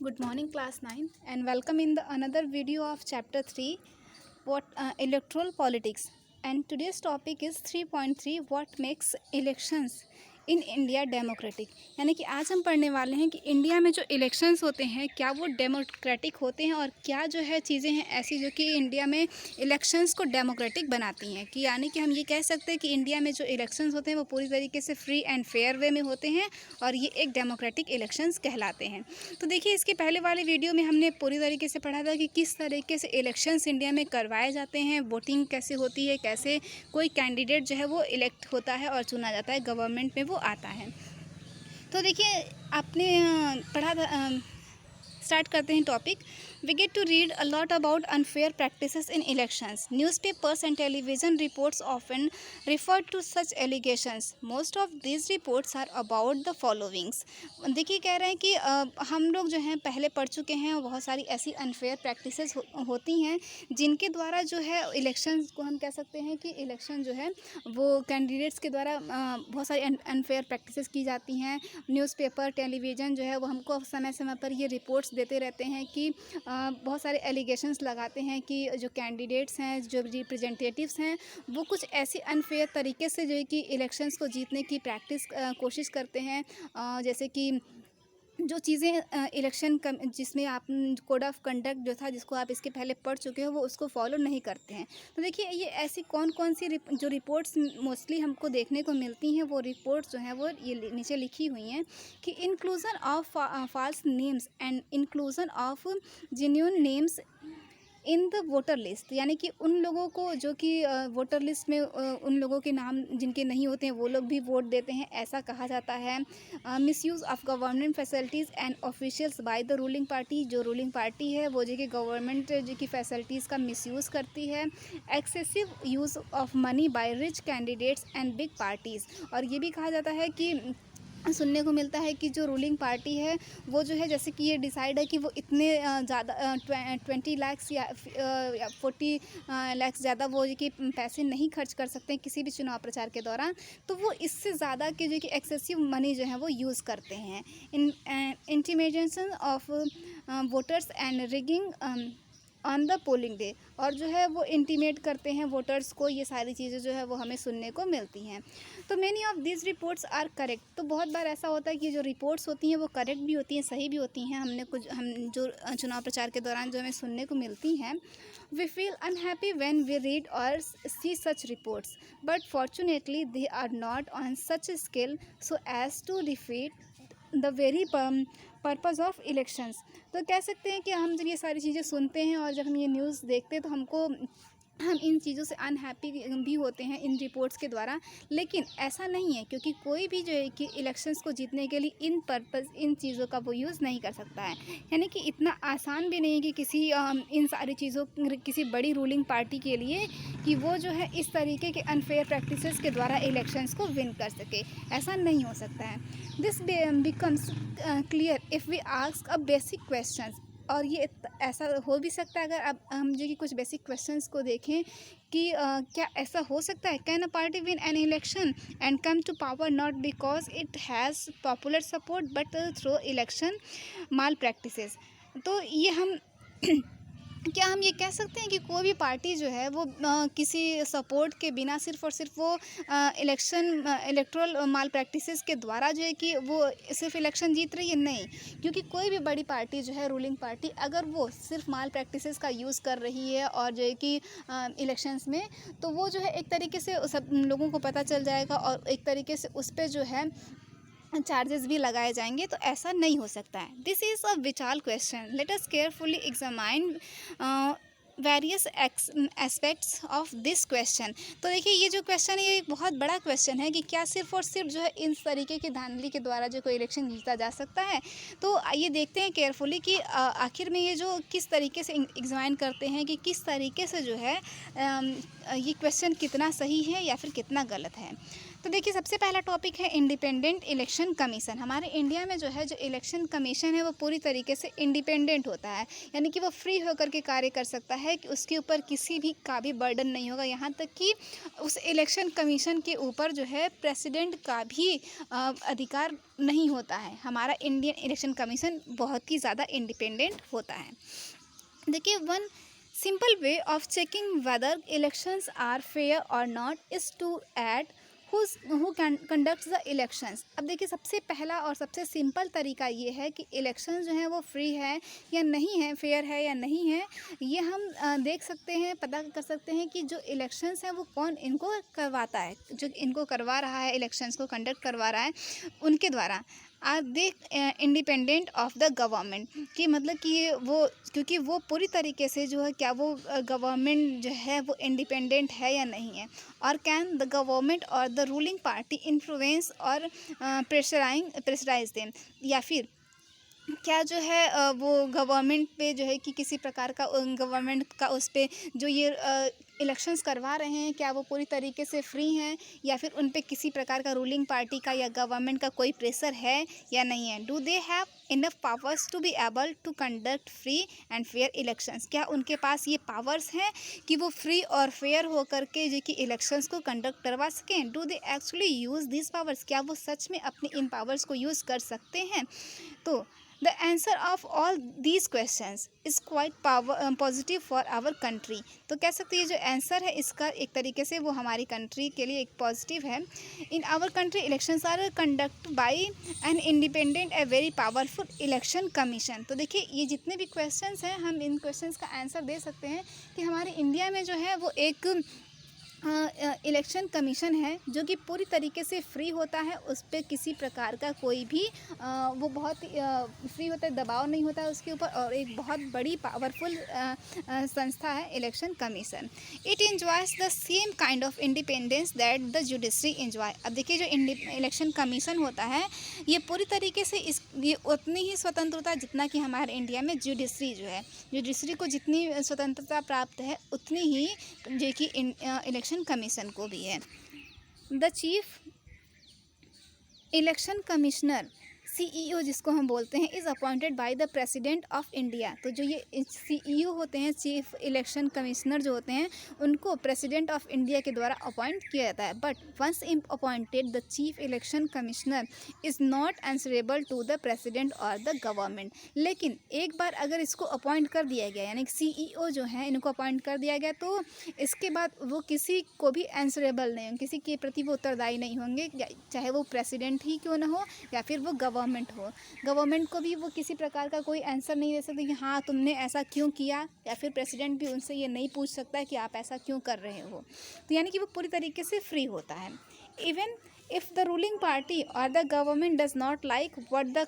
Good morning, class 9, and welcome in the another video of chapter 3, what electoral politics. And today's topic is 3.3, what makes elections in India democratic. यानी कि आज हम पढ़ने वाले हैं कि इंडिया में जो इलेक्शंस होते हैं क्या वो डेमोक्रेटिक होते हैं और क्या जो है चीज़ें हैं ऐसी जो कि इंडिया में इलेक्शंस को डेमोक्रेटिक बनाती हैं। कि यानी कि हम ये कह सकते हैं कि इंडिया में जो इलेक्शंस होते हैं वो पूरी तरीके से फ्री एंड फेयर वे में होते हैं और ये एक डेमोक्रेटिक इलेक्शंस कहलाते हैं। तो देखिए, इसके पहले वाले वीडियो में हमने पूरी तरीके से पढ़ा था कि किस तरीके से इलेक्शंस इंडिया में करवाए जाते हैं, वोटिंग कैसे होती है, कैसे कोई कैंडिडेट जो है वो इलेक्ट होता है और चुना जाता है, गवर्नमेंट में वो आता है। तो देखिए, आपने पढ़ा था, स्टार्ट करते हैं topic. We get to read a lot about unfair practices in elections. Newspapers and television reports often refer to such allegations. Most of these reports are about the followings. देखिए, कह रहे हैं कि हम लोग जो हैं पहले पढ़ चुके हैं और बहुत सारी ऐसी अनफेयर प्रैक्टिसेस होती हैं जिनके द्वारा जो है इलेक्शंस को हम कह सकते हैं कि इलेक्शन जो है वो कैंडिडेट्स के द्वारा बहुत सारी अनफेयर प्रैक्टिसेस की जाती हैं। न्यूज़पेपर, टेलीविज़न जो है वो हमको समय समय पर ये रिपोर्ट्स देते रहते हैं कि बहुत सारे एलिगेशंस लगाते हैं कि जो कैंडिडेट्स हैं, जो रिप्रेजेंटेटिव्स हैं, वो कुछ ऐसी अनफेयर तरीके से जो है कि इलेक्शंस को जीतने की कोशिश करते हैं। जैसे कि जो चीज़ें इलेक्शन जिसमें आप कोड ऑफ कंडक्ट जो था जिसको आप इसके पहले पढ़ चुके हो वो उसको फॉलो नहीं करते हैं। तो देखिए, ये ऐसी कौन कौन सी जो रिपोर्ट्स मोस्टली हमको देखने को मिलती हैं, वो रिपोर्ट्स जो हैं वो ये नीचे लिखी हुई हैं कि inclusion of false names and inclusion of genuine names in the voter list. यानी कि उन लोगों को जो कि वोटर लिस्ट में उन लोगों के नाम जिनके नहीं होते हैं वो लोग भी वोट देते हैं, ऐसा कहा जाता है। Misuse of government facilities and officials by the ruling party. जो रूलिंग पार्टी है वो जो कि गवर्नमेंट जो कि फैसिलिटीज़ का मिसयूज़ करती है। Excessive use of money by rich candidates and big parties. और ये भी कहा जाता है कि सुनने को मिलता है कि जो रूलिंग पार्टी है वो जो है जैसे कि ये डिसाइड है कि वो इतने ज़्यादा 20 लाख या 40 लाख ज़्यादा वो जो कि पैसे नहीं खर्च कर सकते हैं किसी भी चुनाव प्रचार के दौरान, तो वो इससे ज़्यादा के जो कि एक्सेसिव मनी जो है वो यूज़ करते हैं। Intimidation of voters and rigging on the polling day. और जो है वो इंटीमेट करते हैं वोटर्स को, ये सारी चीज़ें जो है वो हमें सुनने को मिलती हैं। तो many of this reports are correct. तो बहुत बार ऐसा होता है कि जो रिपोर्ट्स होती हैं वो करेक्ट भी होती हैं, सही भी होती हैं। हम जो चुनाव प्रचार के दौरान जो हमें सुनने को मिलती हैं। We feel unhappy when we read और see such reports, but fortunately they are not on such scale so as to defeat the very purpose of elections. तो कह सकते हैं कि हम जब ये सारी चीज़ें सुनते हैं और जब हम ये न्यूज़ देखते हैं तो हम इन चीज़ों से अनहैप्पी भी होते हैं इन रिपोर्ट्स के द्वारा। लेकिन ऐसा नहीं है, क्योंकि कोई भी जो है कि इलेक्शंस को जीतने के लिए इन चीज़ों का वो यूज़ नहीं कर सकता है। यानी कि इतना आसान भी नहीं है कि इन सारी चीज़ों किसी बड़ी रूलिंग पार्टी के लिए कि वो जो है इस तरीके के अनफेयर प्रैक्टिसेस के द्वारा इलेक्शंस को विन कर सके। ऐसा नहीं हो सकता है। This becomes clear if we ask a basic questions. और ये ऐसा हो भी सकता है अगर अब हम जो कि कुछ बेसिक क्वेश्चंस को देखें कि क्या ऐसा हो सकता है, can a party win an election and come to power not because it has popular support but through election malpractices. तो ये हम क्या हम ये कह सकते हैं कि कोई भी पार्टी जो है वो किसी सपोर्ट के बिना सिर्फ़ और सिर्फ वो इलेक्टोरल माल प्रैक्टिसेस के द्वारा जो है कि वो सिर्फ इलेक्शन जीत रही है? नहीं, क्योंकि कोई भी बड़ी पार्टी जो है रूलिंग पार्टी अगर वो सिर्फ माल प्रैक्टिसेस का यूज़ कर रही है और जो है कि इलेक्शंस में, तो वो जो है एक तरीके से सब लोगों को पता चल जाएगा और एक तरीके से उस पर जो है चार्जेस भी लगाए जाएंगे। तो ऐसा नहीं हो सकता है। दिस इज़ अ विचार question, let us carefully examine various aspects of this question. तो देखिए, ये जो क्वेश्चन है ये एक बहुत बड़ा क्वेश्चन है कि क्या सिर्फ और सिर्फ जो है इन तरीके की धांधली के द्वारा जो कोई इलेक्शन जीता जा सकता है। तो आइए देखते हैं केयरफुली कि आखिर में ये जो किस तरीके से एग्जामाइन करते हैं कि किस तरीके से जो है ये क्वेश्चन कितना सही है या फिर कितना गलत है। तो देखिए सबसे पहला टॉपिक है इंडिपेंडेंट इलेक्शन कमीशन। हमारे इंडिया में जो है जो इलेक्शन कमीशन है वो पूरी तरीके से इंडिपेंडेंट होता है, यानी कि वो फ्री होकर के कार्य कर सकता है कि उसके ऊपर किसी भी का भी बर्डन नहीं होगा। यहाँ तक कि उस इलेक्शन कमीशन के ऊपर जो है प्रेसिडेंट का भी अधिकार नहीं होता है। हमारा इंडियन इलेक्शन कमीशन बहुत ही ज़्यादा इंडिपेंडेंट होता है। देखिए one simple way of checking whether elections are fair और not is to add who conducts the elections. अब देखिए सबसे पहला और सबसे सिंपल तरीका ये है कि इलेक्शन जो है वो फ्री है या नहीं है, फेयर है या नहीं है, ये हम देख सकते हैं, पता कर सकते हैं कि जो इलेक्शंस हैं वो कौन इनको करवाता है, जो इनको करवा रहा है, इलेक्शंस को कंडक्ट करवा रहा है, उनके द्वारा are they independent of the government. कि मतलब कि ये वो, क्योंकि वो पूरी तरीके से जो है क्या वो गवर्नमेंट जो है वो इंडिपेंडेंट है या नहीं है, और कैन द गवर्नमेंट और द रूलिंग पार्टी इन्फ्लुएंस और प्रेशराइज देम, या फिर क्या जो है वो गवर्नमेंट पे जो है कि किसी प्रकार का गवर्नमेंट का उस पे जो ये इलेक्शंस करवा रहे हैं क्या वो पूरी तरीके से फ्री हैं, या फिर उन पे किसी प्रकार का रूलिंग पार्टी का या गवर्नमेंट का कोई प्रेशर है या नहीं है। Do they have enough powers to be able to conduct free and fair elections. क्या उनके पास ये पावर्स हैं कि वो फ्री और फेयर होकर के जो कि इलेक्शंस को कंडक्ट करवा सकें। Do they actually use this powers, क्या वो सच में अपने इन पावर्स को यूज़ कर सकते हैं। तो the answer of all these questions is quite positive for our country. तो कह सकते हैं जो आंसर है इसका एक तरीके से वो हमारी कंट्री के लिए एक पॉजिटिव है। In our country elections are conduct by an independent a very powerful election commission. तो देखिए ये जितने भी क्वेश्चंस हैं हम इन क्वेश्चंस का आंसर दे सकते हैं कि हमारे इंडिया में जो है वो एक इलेक्शन कमीशन है जो कि पूरी तरीके से फ्री होता है, उस पर किसी प्रकार का कोई भी वो बहुत फ्री होता है, दबाव नहीं होता है उसके ऊपर, और एक बहुत बड़ी पावरफुल संस्था है election commission. It enjoys the same kind of independence that the judiciary enjoy. अब देखिए जो इलेक्शन कमीशन होता है ये पूरी तरीके से ये उतनी ही स्वतंत्रता जितना कि हमारे इंडिया में जुडिशरी जो है, जुडिशरी को जितनी स्वतंत्रता प्राप्त है उतनी ही जो कि इलेक्शन कमीशन को भी है। The chief election commissioner CEO जिसको हम बोलते हैं is appointed by the president of India. तो जो ये CEO होते हैं, चीफ इलेक्शन कमिश्नर जो होते हैं, उनको प्रेसिडेंट ऑफ इंडिया के द्वारा अपॉइंट किया जाता है। But once appointed the chief election commissioner is not answerable to the president और द गवर्नमेंट। लेकिन एक बार अगर इसको अपॉइंट कर दिया गया, यानी CEO जो है इनको अपॉइंट कर दिया गया, तो इसके बाद वो किसी को भी आंसरेबल नहीं होंगे, किसी के प्रति वो उत्तरदायी नहीं होंगे, चाहे वो प्रेसिडेंट ही क्यों ना हो या फिर वो गवर्नमेंट हो। गवर्नमेंट को भी वो किसी प्रकार का कोई आंसर नहीं दे सकते कि हाँ तुमने ऐसा क्यों किया, या फिर प्रेसिडेंट भी उनसे ये नहीं पूछ सकता है कि आप ऐसा क्यों कर रहे हो। तो यानी कि वो पूरी तरीके से फ्री होता है। Even if the ruling party और the government does not like what the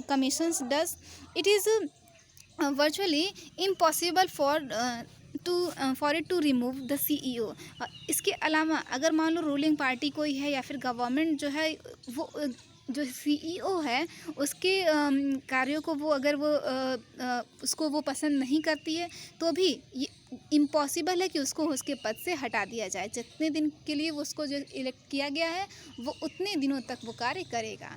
commissions does, it is virtually impossible for it to remove the CEO। इसके अलावा अगर मान लो रूलिंग पार्टी कोई है या फिर गवर्नमेंट जो है वो जो CEO है उसके कार्यों को वो अगर वो उसको वो पसंद नहीं करती है तो भी ये इम्पॉसिबल है कि उसको उसके पद से हटा दिया जाए। जितने दिन के लिए वो उसको जो इलेक्ट किया गया है वो उतने दिनों तक वो कार्य करेगा।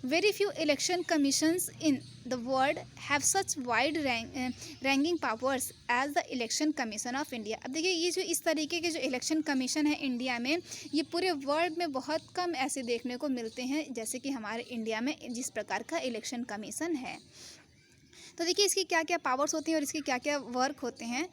Very few election commissions in the world have such wide ranking powers as the election commission of India. अब देखिए ये जो इस तरीके के जो इलेक्शन कमीशन है इंडिया में, ये पूरे वर्ल्ड में बहुत कम ऐसे देखने को मिलते हैं जैसे कि हमारे इंडिया में जिस प्रकार का इलेक्शन कमीशन है। तो देखिए इसकी क्या क्या पावर्स होती हैं और इसके क्या क्या वर्क होते हैं।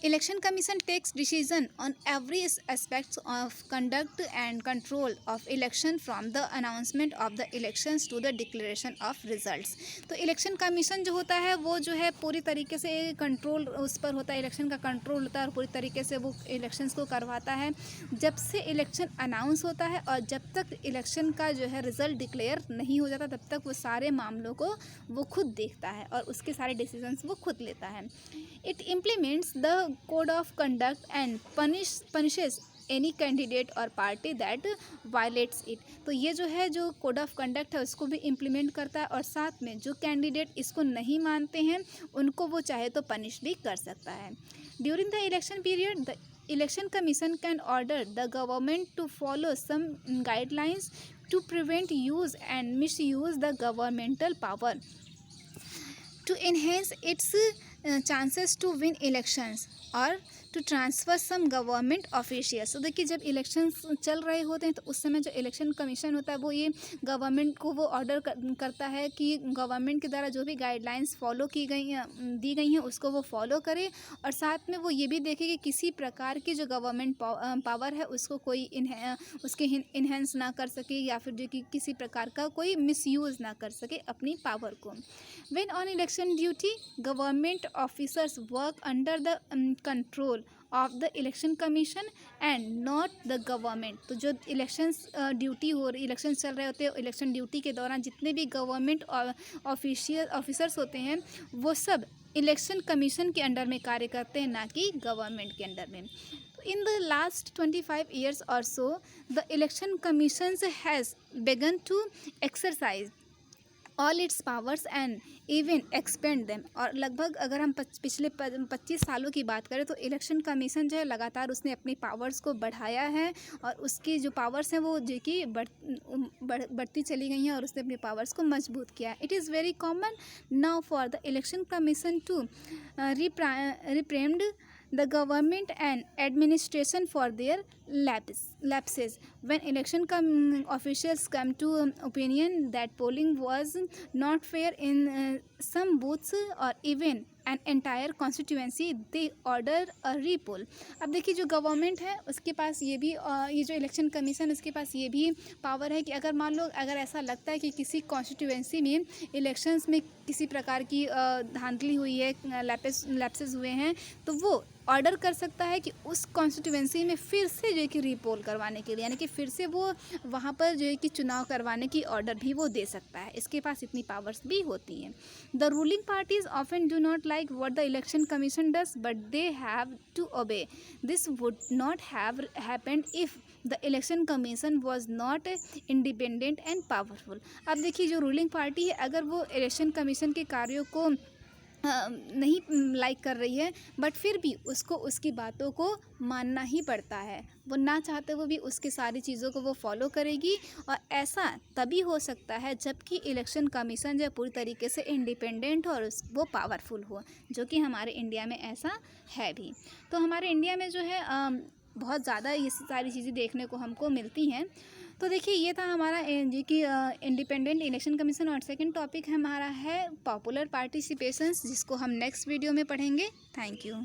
Election commission takes decision on every aspects of conduct and control of election from the announcement of the elections to the declaration of results. तो इलेक्शन कमीशन जो होता है वो जो है पूरी तरीके से कंट्रोल उस पर होता है, इलेक्शन का कंट्रोल होता है और पूरी तरीके से वो इलेक्शंस को करवाता है जब से इलेक्शन अनाउंस होता है, और जब तक इलेक्शन का जो है रिजल्ट डिक्लेयर नहीं हो जाता तब तक वो सारे मामलों को वो खुद देखता है और उसके सारे डिसीजंस वो खुद लेता है। It implements the code of conduct and punishes any candidate or party that violates it। तो ये जो है जो कोड ऑफ कंडक्ट है उसको भी इम्प्लीमेंट करता है और साथ में जो कैंडिडेट इसको नहीं मानते हैं उनको वो चाहे तो पनिश भी कर सकता है। During the election period the election commission can order the government to follow some guidelines to prevent use and misuse the governmental power to enhance its chances to win elections or to transfer some government officials. तो देखिए जब elections चल रहे होते हैं तो उस समय जो इलेक्शन कमीशन होता है वो ये गवर्नमेंट को वो ऑर्डर करता है कि गवर्नमेंट के द्वारा जो भी गाइडलाइंस फॉलो की गई हैं दी गई हैं उसको वो फॉलो करे, और साथ में वो ये भी देखे कि किसी प्रकार की जो गवर्नमेंट पावर है उसको कोई उसके इन्हेंस ना कर सके, या फिर जो कि किसी प्रकार का कोई मिसयूज़ ना कर सके अपनी पावर को। When on election duty government officers work under the control of the election commission and not the government. तो जो इलेक्शंस ड्यूटी हो रही, इलेक्शन चल रहे होते हैं, इलेक्शन ड्यूटी के दौरान जितने भी गवर्नमेंट ऑफिसर्स होते हैं वो सब इलेक्शन कमीशन के अंडर में कार्य करते हैं, ना कि गवर्नमेंट के अंडर में। In the last 25 years or so, the election commission has begun to exercise all its powers and even expand them। और लगभग अगर हम पिछले 25 सालों की बात करें तो इलेक्शन कमीशन जो है लगातार उसने अपनी पावर्स को बढ़ाया है, और उसकी जो पावर्स हैं वो जो कि बढ़ती चली गई हैं, और उसने अपनी पावर्स को मजबूत किया है। It is very common now for the election commission to reprimand the government and administration for their lapses when election officials come to opinion that polling was not fair in some booths or even an entire constituency they order a repoll। अब देखिए जो government है उसके पास ये भी ये जो election commission उसके पास ये भी पावर है कि अगर मान लो अगर ऐसा लगता है कि किसी कॉन्स्टिट्यूएंसी में इलेक्शंस में किसी प्रकार की धांधली हुई है, लैप्सेस हुए हैं, तो वो ऑर्डर कर सकता है कि उस कॉन्स्टिट्यूएंसी में फिर से जो है कि रीपोल करवाने के लिए, यानी कि फिर से वो वहाँ पर जो है कि चुनाव करवाने की ऑर्डर भी वो दे सकता है। इसके पास इतनी पावर्स भी होती हैं। The ruling parties often do not like what the election commission does but they have to obey. This would not have happened if the election commission was not independent and powerful. अब देखिए जो ruling party है अगर वो election commission के कार्यों को नहीं लाइक कर रही है, बट फिर भी उसको उसकी बातों को मानना ही पड़ता है, वो ना चाहते हुए भी उसकी सारी चीज़ों को वो फॉलो करेगी। और ऐसा तभी हो सकता है जबकि इलेक्शन कमीशन जो पूरी तरीके से इंडिपेंडेंट हो और वो पावरफुल हो, जो कि हमारे इंडिया में ऐसा है भी। तो हमारे इंडिया में जो है बहुत ज़्यादा ये सारी चीज़ें देखने को हमको मिलती हैं। तो देखिए ये था हमारा जी कि इंडिपेंडेंट इलेक्शन कमीशन, और सेकंड टॉपिक हमारा है पॉपुलर पार्टिसिपेशंस, जिसको हम नेक्स्ट वीडियो में पढ़ेंगे। Thank you.